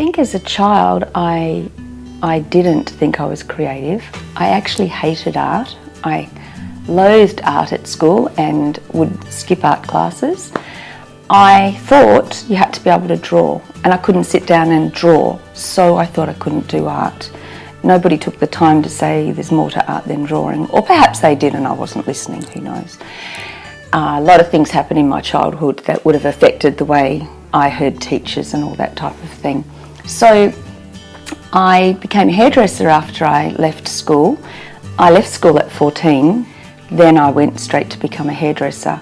think as a child I didn't think I was creative. I actually hated art. I loathed art at school and would skip art classes. I thought you had to be able to draw, and I couldn't sit down and draw, so I thought I couldn't do art. Nobody took the time to say there's more to art than drawing, or perhaps they did and I wasn't listening, who knows. A lot of things happened in my childhood that would have affected the way I heard teachers and all that type of thing. So I became a hairdresser after I left school. I left school at 14, then I went straight to become a hairdresser.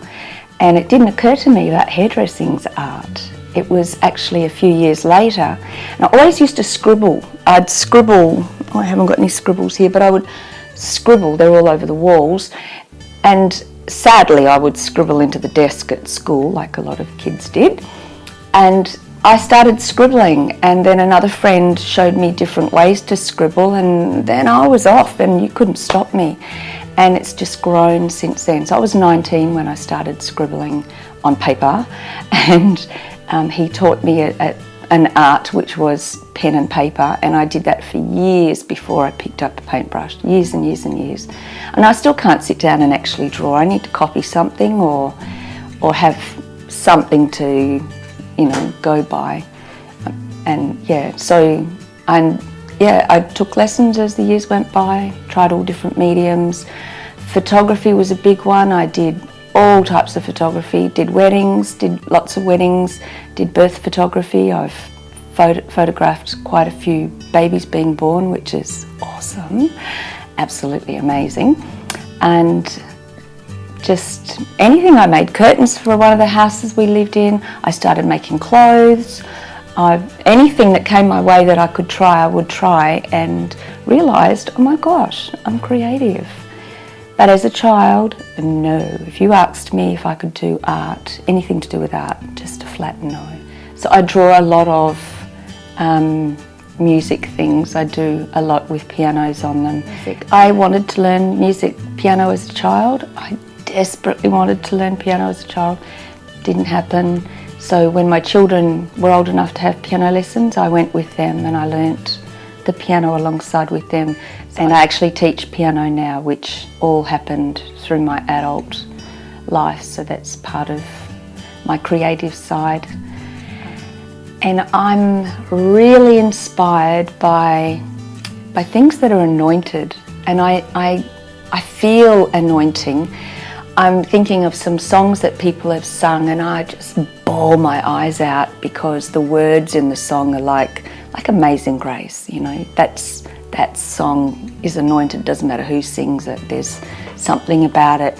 And it didn't occur to me that hairdressing's art. It was actually a few years later. And I always used to scribble. I'd scribble, I haven't got any scribbles here, but I would scribble, they're all over the walls. And sadly, I would scribble into the desk at school, like a lot of kids did. And I started scribbling, and then another friend showed me different ways to scribble, and then I was off and you couldn't stop me. And it's just grown since then. So I was 19 when I started scribbling on paper, and he taught me an art which was pen and paper, and I did that for years before I picked up a paintbrush, years and years and years. And I still can't sit down and actually draw. I need to copy something or have something to, you know, go by. And yeah, so I took lessons as the years went by, tried all different mediums. Photography was a big one. I did all types of photography, did weddings, did lots of weddings, did birth photography. I've photographed quite a few babies being born, which is awesome, absolutely amazing. And just anything. I made curtains for one of the houses we lived in. I started making clothes. Anything that came my way that I could try, I would try, and realised, oh my gosh, I'm creative. But as a child, no. If you asked me if I could do art, anything to do with art, just a flat no. So I draw a lot of music things. I do a lot with pianos on them. I wanted to learn piano as a child. I desperately wanted to learn piano as a child. Didn't happen. So when my children were old enough to have piano lessons, I went with them and I learnt the piano alongside with them. And I actually teach piano now, which all happened through my adult life, so that's part of my creative side. And I'm really inspired by things that are anointed, and I feel anointing. I'm thinking of some songs that people have sung, and I just bawl my eyes out because the words in the song are like Amazing Grace, you know. That song is anointed, doesn't matter who sings it, there's something about it.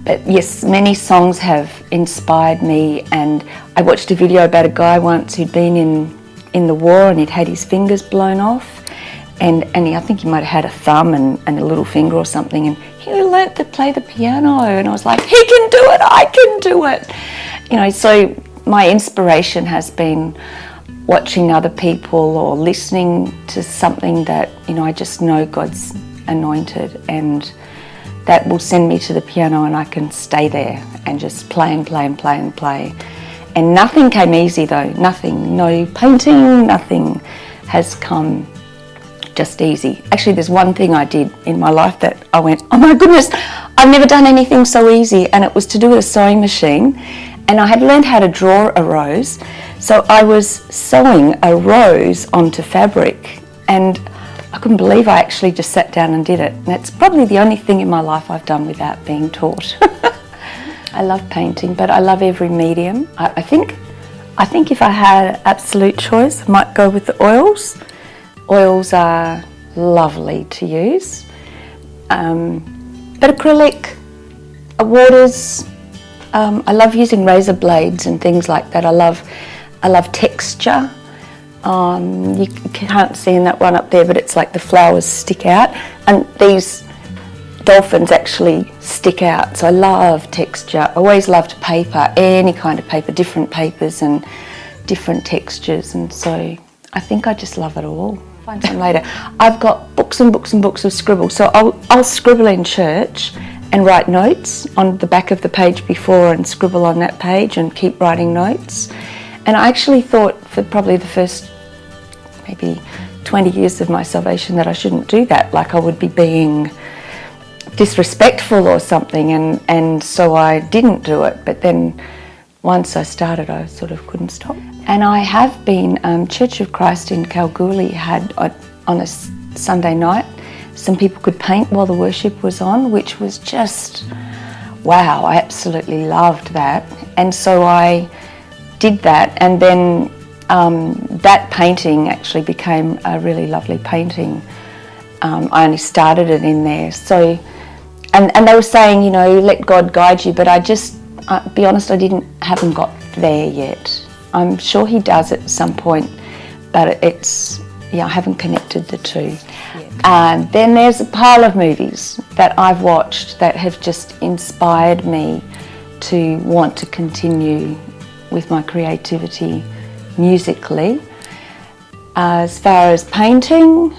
But yes, many songs have inspired me, and I watched a video about a guy once who'd been in the war and he'd had his fingers blown off, and I think he might have had a thumb and a little finger or something, and he learnt to play the piano, and I was like, he can do it, I can do it. You know, so my inspiration has been watching other people or listening to something that, you know, I just know God's anointed, and that will send me to the piano and I can stay there and just play and play and play and play. And nothing came easy though, nothing, no painting, nothing has come just easy. Actually, there's one thing I did in my life that I went, oh my goodness, I've never done anything so easy, and it was to do with a sewing machine. And I had learned how to draw a rose, so I was sewing a rose onto fabric, and I couldn't believe I actually just sat down and did it. And it's probably the only thing in my life I've done without being taught. I love painting, but I love every medium. I think if I had absolute choice, I might go with the oils. Oils are lovely to use, but acrylic, waters. I love using razor blades and things like that. I love texture. You can't see in that one up there, but it's like the flowers stick out, and these dolphins actually stick out. So I love texture. I always loved paper, any kind of paper, different papers and different textures, and so I think I just love it all. Find some later. I've got books and books and books of scribble, so I'll scribble in church and write notes on the back of the page before and scribble on that page and keep writing notes. And I actually thought for probably the first maybe 20 years of my salvation that I shouldn't do that, like I would be being disrespectful or something, and so I didn't do it. But then once I started, I sort of couldn't stop. And I have been, Church of Christ in Kalgoorlie had on a Sunday night, some people could paint while the worship was on, which was just, wow, I absolutely loved that. And so I did that, and then that painting actually became a really lovely painting. I only started it in there. So, and they were saying, you know, let God guide you, but I just, be honest, I haven't got there yet. I'm sure He does at some point, but it's, yeah, I haven't connected the two. Then there's a pile of movies that I've watched that have just inspired me to want to continue with my creativity musically. As far as painting,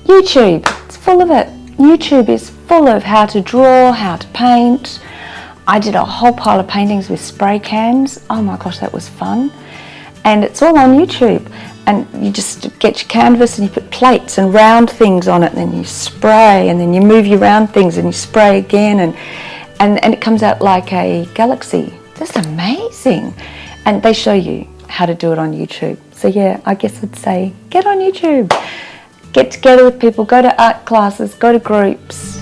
YouTube, it's full of it. YouTube is full of how to draw, how to paint. I did a whole pile of paintings with spray cans. Oh my gosh, that was fun. And it's all on YouTube. And you just get your canvas and you put plates and round things on it, and then you spray, and then you move your round things and you spray again, and it comes out like a galaxy. That's amazing. And they show you how to do it on YouTube. So yeah, I guess I'd say get on YouTube. Get together with people, go to art classes, go to groups.